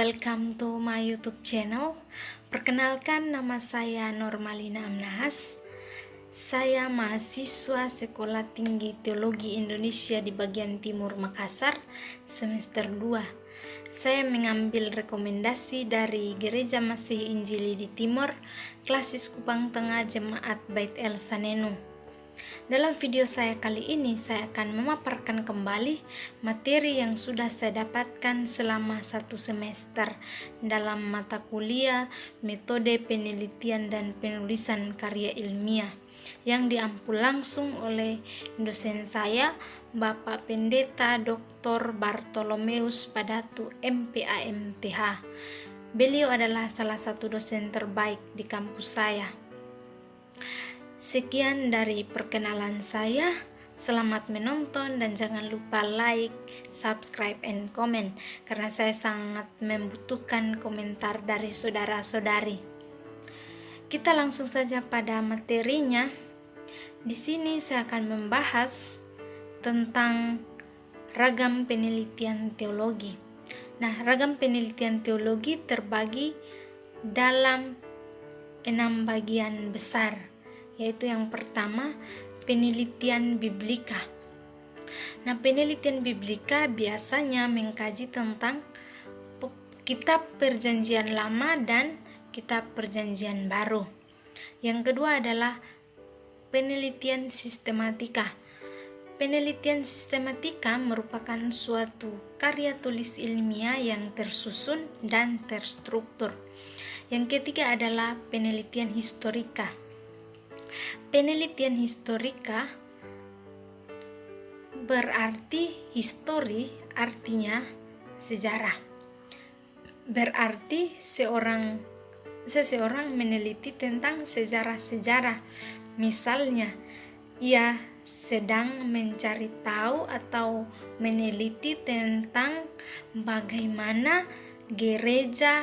welcome to my YouTube channel. Perkenalkan, nama saya Normalina Amnahas. Saya mahasiswa Sekolah Tinggi Teologi Indonesia di bagian Timur Makassar, semester 2. Saya mengambil rekomendasi dari Gereja Masihi Injili di Timor, Klasis Kupang Tengah Jemaat Bait El Sanenu. Dalam video saya kali ini, saya akan memaparkan kembali materi yang sudah saya dapatkan selama 1 semester dalam mata kuliah metode penelitian dan penulisan karya ilmiah yang diampu langsung oleh dosen saya, Bapak Pendeta Dr. Bartolomeus Padatu MPA/MTH. Beliau adalah salah satu dosen terbaik di kampus saya. Sekian dari perkenalan saya. Selamat menonton dan jangan lupa like, subscribe, and comment karena saya sangat membutuhkan komentar dari saudara-saudari. Kita langsung saja pada materinya. Di sini saya akan membahas tentang ragam penelitian teologi. Nah, ragam penelitian teologi terbagi dalam 6 bagian besar, yaitu yang pertama penelitian biblika. Nah, penelitian biblika biasanya mengkaji tentang kitab Perjanjian Lama dan kitab Perjanjian Baru. Yang kedua adalah penelitian sistematika. Penelitian sistematika merupakan suatu karya tulis ilmiah yang tersusun dan terstruktur. Yang ketiga adalah penelitian historika. Penelitian historika berarti histori artinya sejarah. Berarti seseorang meneliti tentang sejarah-sejarah. Misalnya, ia sedang mencari tahu atau meneliti tentang bagaimana gereja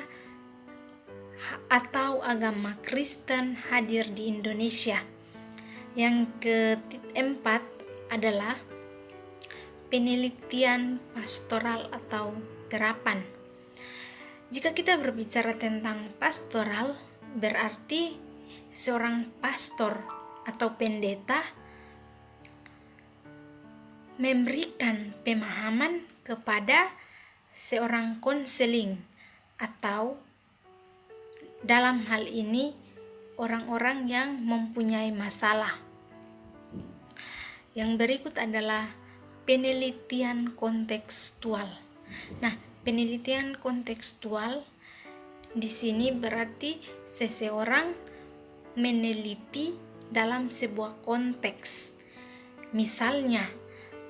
atau agama Kristen hadir di Indonesia. Yang keempat adalah penelitian pastoral atau terapan. Jika kita berbicara tentang pastoral, berarti seorang pastor atau pendeta memberikan pemahaman kepada seorang konseling atau dalam hal ini orang-orang yang mempunyai masalah. Yang berikut adalah penelitian kontekstual. Nah, penelitian kontekstual di sini berarti seseorang meneliti dalam sebuah konteks. Misalnya,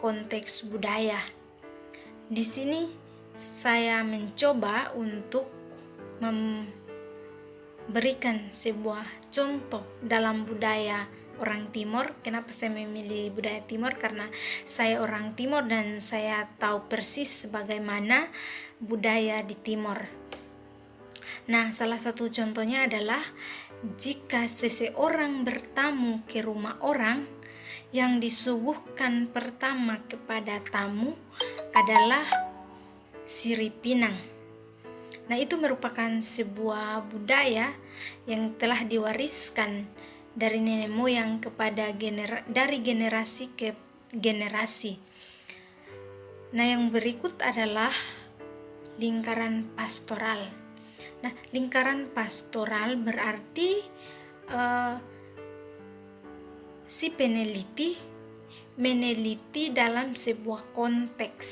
konteks budaya. Di sini saya mencoba untuk memberikan sebuah contoh dalam budaya orang Timor. Kenapa saya memilih budaya Timor? Karena saya orang Timor dan saya tahu persis bagaimana budaya di Timor. Nah, salah satu contohnya adalah jika seseorang bertamu ke rumah orang, yang disuguhkan pertama kepada tamu adalah sirip pinang. Nah, itu merupakan sebuah budaya yang telah diwariskan dari nenek moyang kepada dari generasi ke generasi. Nah, yang berikut adalah lingkaran pastoral. Nah, lingkaran pastoral berarti si peneliti meneliti dalam sebuah konteks.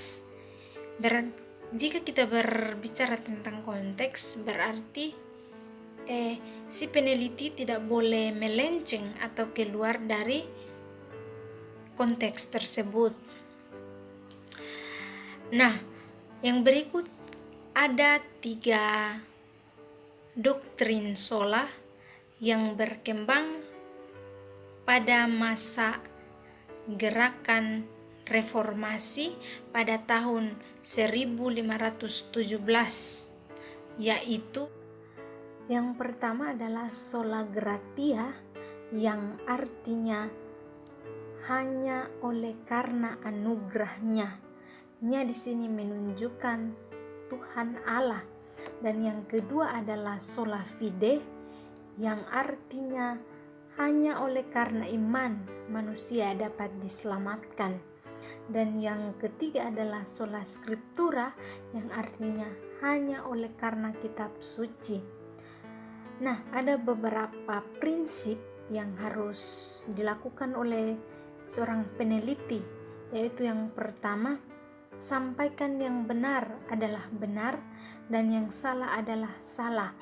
Jika kita berbicara tentang konteks, berarti si peneliti tidak boleh melenceng atau keluar dari konteks tersebut. Nah, yang berikut ada 3 doktrin sola yang berkembang pada masa gerakan reformasi pada tahun 1517, yaitu yang pertama adalah sola gratia, yang artinya hanya oleh karena anugerahnya. Nya di sini menunjukkan Tuhan Allah Dan yang kedua adalah sola fide, yang artinya hanya oleh karena iman manusia dapat diselamatkan. Dan yang ketiga adalah sola scriptura, yang artinya hanya oleh karena kitab suci. Nah, ada beberapa prinsip yang harus dilakukan oleh seorang peneliti, yaitu yang pertama, sampaikan yang benar adalah benar dan yang salah adalah salah.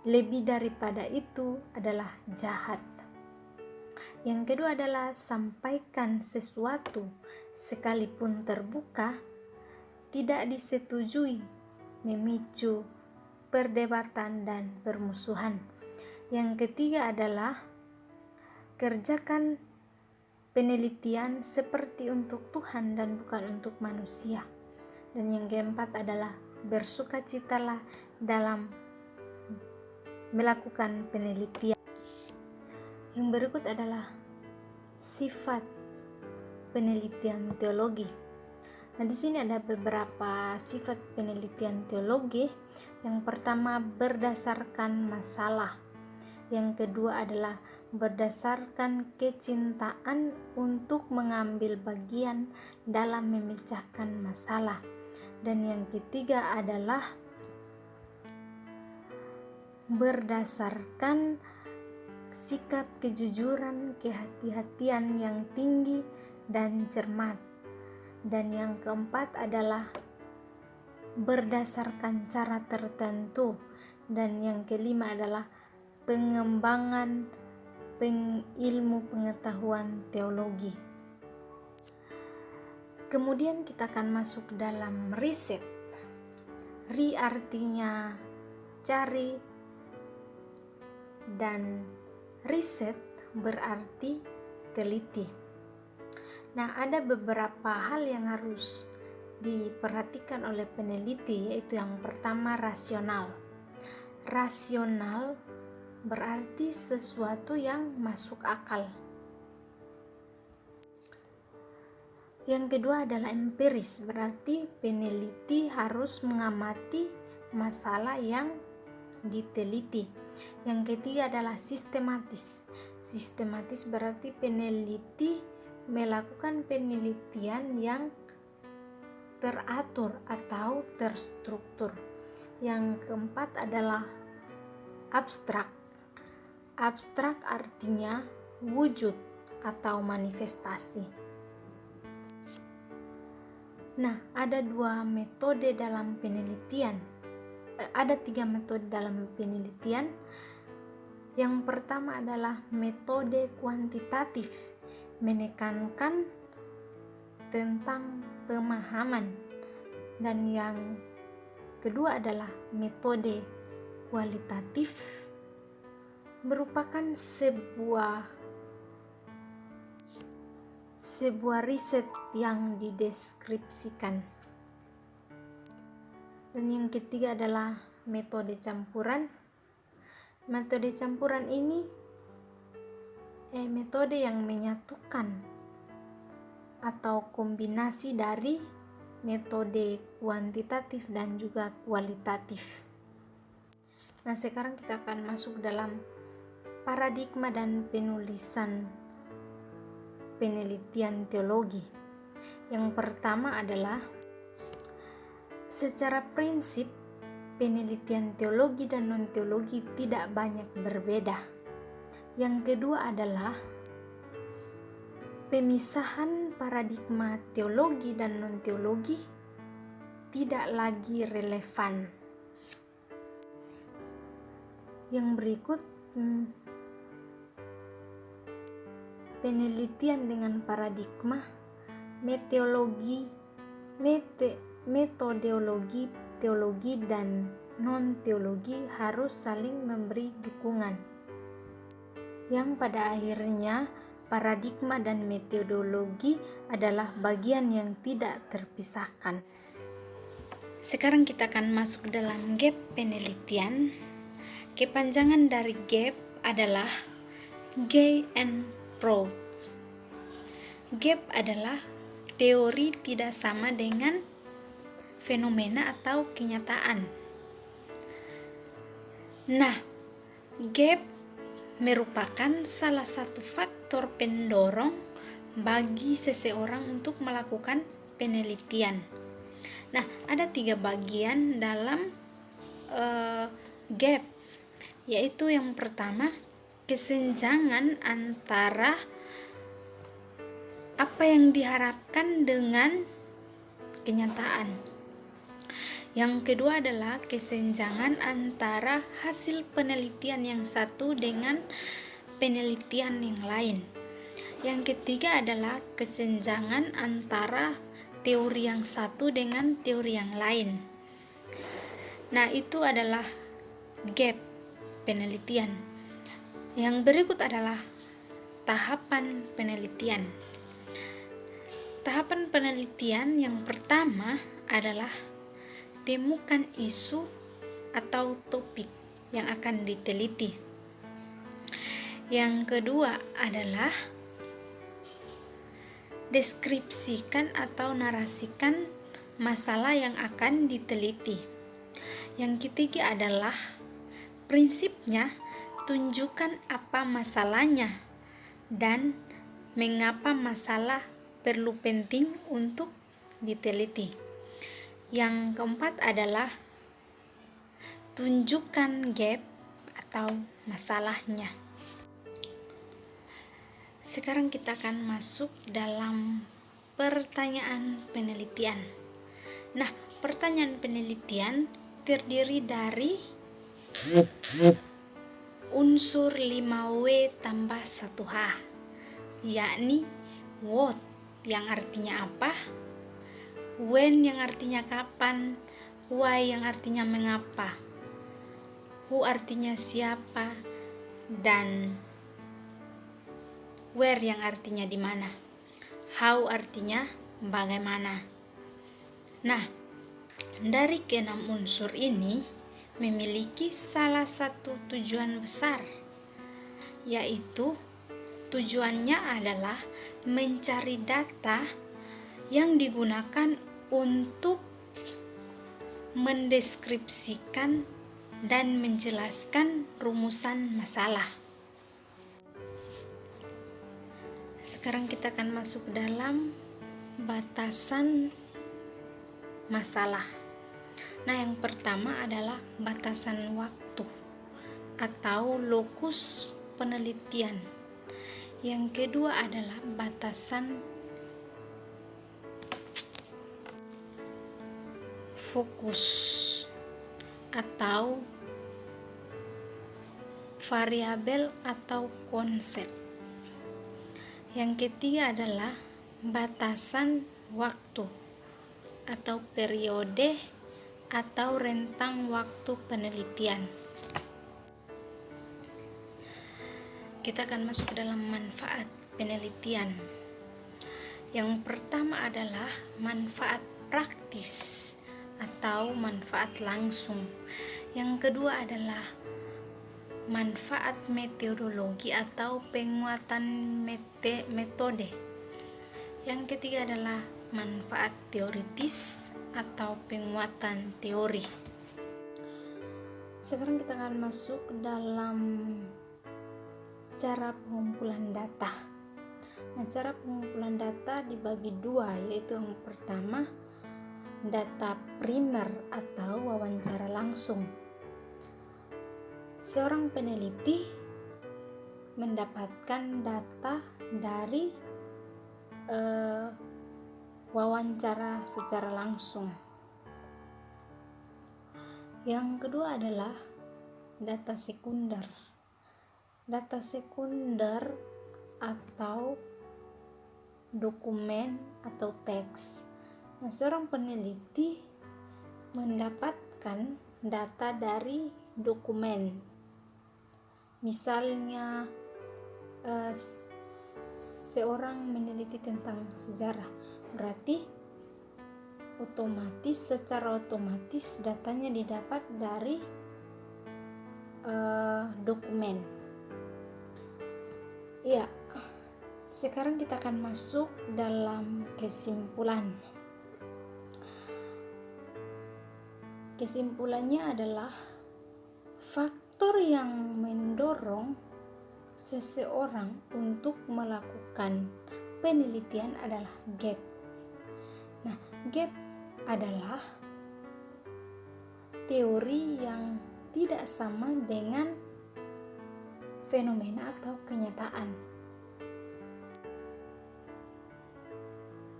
Lebih daripada itu adalah jahat. Yang kedua adalah sampaikan sesuatu sekalipun terbuka tidak disetujui, memicu perdebatan dan permusuhan. Yang ketiga adalah kerjakan penelitian seperti untuk Tuhan dan bukan untuk manusia. Dan yang keempat adalah bersukacitalah dalam melakukan penelitian. Yang berikut adalah sifat penelitian teologi. Nah, di sini ada beberapa sifat penelitian teologi. Yang pertama, berdasarkan masalah. Yang kedua adalah berdasarkan kecintaan untuk mengambil bagian dalam memecahkan masalah. Dan yang ketiga adalah berdasarkan sikap kejujuran, kehati-hatian yang tinggi dan cermat. Dan yang keempat adalah berdasarkan cara tertentu. Dan yang kelima adalah pengembangan ilmu pengetahuan teologi. Kemudian kita akan masuk dalam riset. Ri artinya cari, dan riset berarti teliti. Nah, ada beberapa hal yang harus diperhatikan oleh peneliti, yaitu yang pertama, rasional. Rasional berarti sesuatu yang masuk akal. Yang kedua adalah empiris, berarti peneliti harus mengamati masalah yang diteliti. Yang ketiga adalah sistematis. Sistematis berarti peneliti melakukan penelitian yang teratur atau terstruktur. Yang keempat adalah abstrak. Abstrak artinya wujud atau manifestasi. Nah, ada dua metode dalam penelitian. Ada 3 metode dalam penelitian. Yang pertama adalah metode kuantitatif, menekankan tentang pemahaman. Dan yang kedua adalah metode kualitatif, merupakan sebuah riset yang dideskripsikan. Dan yang ketiga adalah metode campuran. Metode campuran ini metode yang menyatukan atau kombinasi dari metode kuantitatif dan juga kualitatif. Nah, sekarang kita akan masuk dalam paradigma dan penulisan penelitian teologi. Yang pertama adalah secara prinsip penelitian teologi dan non-teologi tidak banyak berbeda. Yang kedua adalah pemisahan paradigma teologi dan non-teologi tidak lagi relevan. Yang berikut, penelitian dengan paradigma, metodologi teologi dan non-teologi harus saling memberi dukungan, yang pada akhirnya paradigma dan metodologi adalah bagian yang tidak terpisahkan. Sekarang kita akan masuk dalam gap penelitian. Kepanjangan dari gap adalah Gay and Proud. Gap adalah teori tidak sama dengan fenomena atau kenyataan. Nah, gap merupakan salah satu faktor pendorong bagi seseorang untuk melakukan penelitian. Nah, ada 3 bagian dalam gap, yaitu yang pertama, kesenjangan antara apa yang diharapkan dengan kenyataan. Yang kedua adalah kesenjangan antara hasil penelitian yang satu dengan penelitian yang lain. Yang ketiga adalah kesenjangan antara teori yang satu dengan teori yang lain. Nah, itu adalah gap penelitian. Yang berikut adalah tahapan penelitian. Tahapan penelitian yang pertama adalah temukan isu atau topik yang akan diteliti. Yang kedua adalah deskripsikan atau narasikan masalah yang akan diteliti. Yang ketiga adalah prinsipnya tunjukkan apa masalahnya dan mengapa masalah perlu penting untuk diteliti. Yang keempat adalah tunjukkan gap atau masalahnya. Sekarang kita akan masuk dalam pertanyaan penelitian. Nah, pertanyaan penelitian terdiri dari unsur 5W tambah 1H, yakni what yang artinya apa, when yang artinya kapan, why yang artinya mengapa, who artinya siapa, dan where yang artinya di mana, how artinya bagaimana. Nah, dari keenam unsur ini memiliki salah satu tujuan besar, yaitu tujuannya adalah mencari data yang digunakan untuk mendeskripsikan dan menjelaskan rumusan masalah. Sekarang kita akan masuk dalam batasan masalah. Nah, yang pertama adalah batasan waktu atau lokus penelitian. Yang kedua adalah batasan fokus atau variabel atau konsep. Yang ketiga adalah batasan waktu atau periode atau rentang waktu penelitian. Kita akan masuk ke dalam manfaat penelitian. Yang pertama adalah manfaat praktis atau manfaat langsung. Yang kedua adalah manfaat metodologi atau penguatan metode. Yang ketiga adalah manfaat teoritis atau penguatan teori. Sekarang kita akan masuk dalam cara pengumpulan data. Nah, cara pengumpulan data dibagi dua, yaitu yang pertama data primer atau wawancara langsung. Seorang peneliti mendapatkan data dari wawancara secara langsung. Yang kedua adalah data sekunder. Data sekunder atau dokumen atau teks. Nah, seorang peneliti mendapatkan data dari dokumen. Misalnya seorang meneliti tentang sejarah, berarti secara otomatis datanya didapat dari dokumen. Ya, sekarang kita akan masuk dalam kesimpulan. Kesimpulannya adalah fakta faktor yang mendorong seseorang untuk melakukan penelitian adalah gap. Nah, gap adalah teori yang tidak sama dengan fenomena atau kenyataan.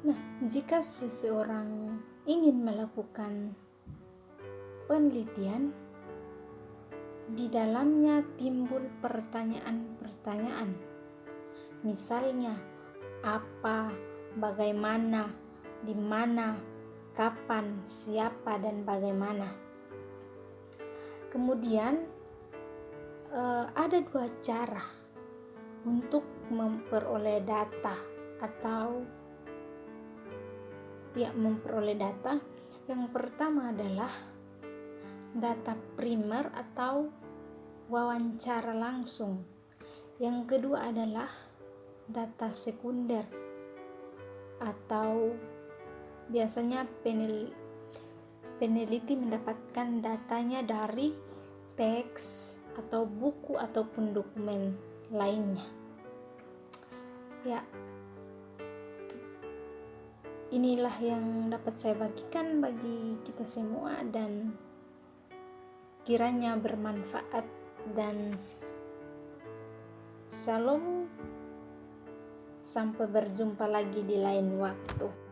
Nah, jika seseorang ingin melakukan penelitian, di dalamnya timbul pertanyaan-pertanyaan. Misalnya, apa, bagaimana, di mana, kapan, siapa, dan bagaimana. Kemudian ada dua cara untuk memperoleh data atau memperoleh data. Yang pertama adalah data primer atau wawancara langsung. Yang kedua adalah data sekunder atau biasanya peneliti mendapatkan datanya dari teks atau buku ataupun dokumen lainnya. Ya, inilah yang dapat saya bagikan bagi kita semua, dan kiranya bermanfaat, dan shalom, sampai berjumpa lagi di lain waktu.